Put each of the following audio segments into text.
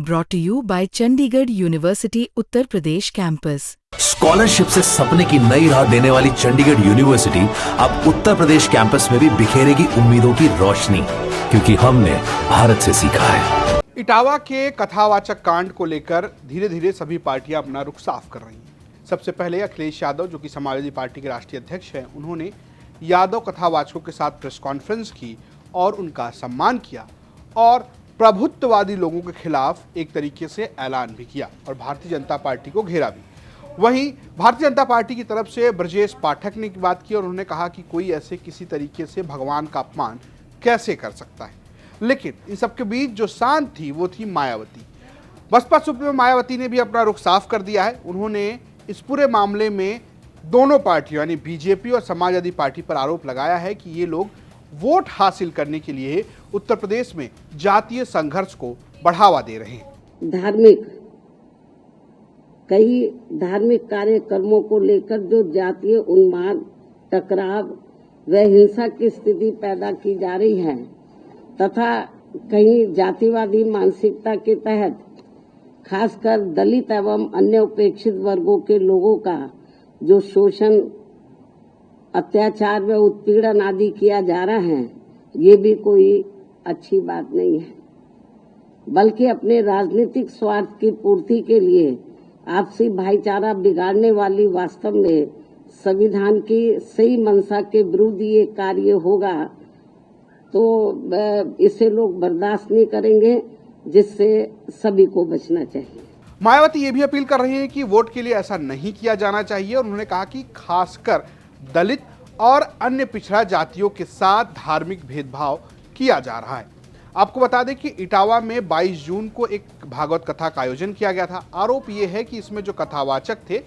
brought to you by Chandigarh University Uttar Pradesh campus. Scholarship से सपने की नई राह देने वाली चंडीगढ़ यूनिवर्सिटी अब उत्तर प्रदेश कैंपस में भी बिखेरेगी उम्मीदों की रोशनी, क्योंकि हमने भारत से सीखा है। इटावा के कथावाचक कांड को लेकर धीरे धीरे सभी पार्टियां अपना रुख साफ कर रही हैं। सबसे पहले अखिलेश यादव, जो कि समाजवादी पार्टी के राष्ट्रीय अध्यक्ष हैं, उन्होंने यादव कथावाचकों के साथ प्रेस कॉन्फ्रेंस की और उनका सम्मान किया और प्रभुत्ववादी लोगों के खिलाफ एक तरीके से ऐलान भी किया और भारतीय जनता पार्टी को घेरा भी। वहीं भारतीय जनता पार्टी की तरफ से ब्रजेश पाठक ने बात की और उन्होंने कहा कि कोई ऐसे किसी तरीके से भगवान का अपमान कैसे कर सकता है। लेकिन इन सबके बीच जो शांत थी वो थी मायावती। बसपा सुप्रीमो मायावती ने भी अपना रुख साफ कर दिया है। उन्होंने इस पूरे मामले में दोनों पार्टियों यानी बीजेपी और समाजवादी पार्टी पर आरोप लगाया है कि ये लोग वोट हासिल करने के लिए उत्तर प्रदेश में जातीय संघर्ष को बढ़ावा दे रहे हैं। कई धार्मिक कार्यक्रमों को लेकर जो जातीय उन्माद, टकराव व हिंसा की स्थिति पैदा की जा रही है तथा कहीं जातिवादी मानसिकता के तहत खासकर दलित एवं अन्य उपेक्षित वर्गों के लोगों का जो शोषण, अत्याचार व उत्पीड़न आदि किया जा रहा है, ये भी कोई अच्छी बात नहीं है, बल्कि अपने राजनीतिक स्वार्थ की पूर्ति के लिए आपसी भाईचारा बिगाड़ने वाली वास्तव में संविधान की सही मंशा के विरुद्ध ये कार्य होगा तो इसे लोग बर्दाश्त नहीं करेंगे, जिससे सभी को बचना चाहिए। मायावती ये भी अपील कर रही है कि वोट के लिए ऐसा नहीं किया जाना चाहिए और उन्होंने कहा कि खासकर दलित और अन्य पिछड़ा जातियों के साथ धार्मिक भेदभाव किया जा रहा है। आपको बता दें कि इटावा में 22 जून को एक भागवत कथा का आयोजन किया गया था। आरोप यह है कि इसमें जो कथावाचक थे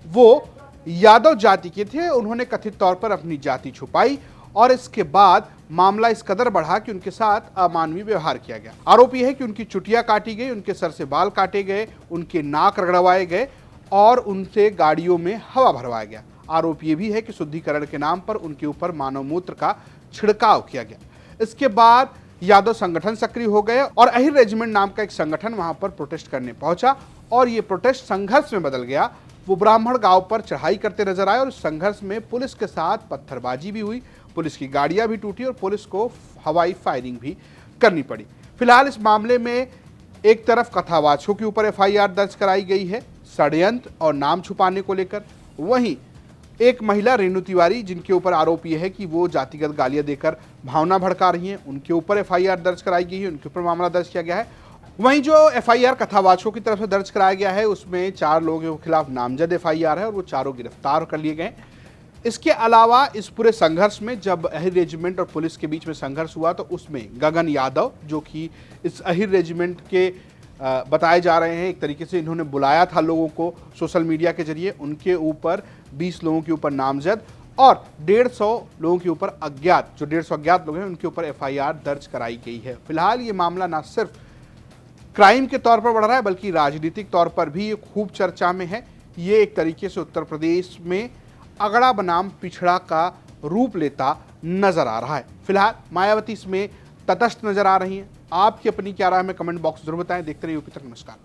वो यादव जाति के थे। उन्होंने कथित तौर पर अपनी जाति छुपाई और इसके बाद मामला इस कदर बढ़ा कि उनके साथ अमानवीय व्यवहार किया गया। आरोप यह है कि उनकी चुटिया काटी गई, उनके सर से बाल काटे गए, उनके नाक रगड़वाए गए और उनसे गाड़ियों में हवा भरवाया गया। आरोप यह भी है कि शुद्धिकरण के नाम पर उनके ऊपर मानव मूत्र का छिड़काव किया गया। इसके बाद यादव संगठन सक्रिय हो गए और अहिर रेजिमेंट नाम का एक संगठन वहां पर प्रोटेस्ट करने पहुंचा और ये प्रोटेस्ट संघर्ष में बदल गया। वो ब्राह्मण गांव पर चढ़ाई करते नजर आए और इस संघर्ष में पुलिस के साथ पत्थरबाजी भी हुई, पुलिस की गाड़ियां भी टूटी और पुलिस को हवाई फायरिंग भी करनी पड़ी। फिलहाल इस मामले में एक तरफ कथावाचकों के ऊपर एफआईआर दर्ज कराई गई है षड्यंत्र और नाम छुपाने को लेकर, वहीं एक महिला रेणु तिवारी जिनके ऊपर आरोप यह है कि वो जातिगत गालियां देकर भावना भड़का रही हैं, उनके ऊपर एफआईआर दर्ज कराई गई है, उनके ऊपर मामला दर्ज किया गया है। वहीं जो एफआईआर कथावाचकों की तरफ से दर्ज कराया गया है उसमें 4 लोगों के खिलाफ नामजद एफआईआर है और वो चारों गिरफ्तार कर लिए गए। इसके अलावा इस पूरे संघर्ष में जब अहिर रेजिमेंट और पुलिस के बीच में संघर्ष हुआ तो उसमें गगन यादव, जो कि इस अहिर रेजिमेंट के बताए जा रहे हैं, एक तरीके से इन्होंने बुलाया था लोगों को सोशल मीडिया के जरिए, उनके ऊपर 20 लोगों के ऊपर नामजद और 150 लोगों के ऊपर अज्ञात, जो 150 अज्ञात लोग हैं उनके ऊपर एफआईआर दर्ज कराई गई है। फिलहाल ये मामला ना सिर्फ क्राइम के तौर पर बढ़ रहा है बल्कि राजनीतिक तौर पर भी ये खूब चर्चा में है। ये एक तरीके से उत्तर प्रदेश में अगड़ा बनाम पिछड़ा का रूप लेता नजर आ रहा है। फिलहाल मायावती इसमें तटस्थ नजर आ रही हैं। आपकी अपनी क्या राय है, कमेंट बॉक्स जरूर बताएं। देखते रहिए यूपी तक। नमस्कार।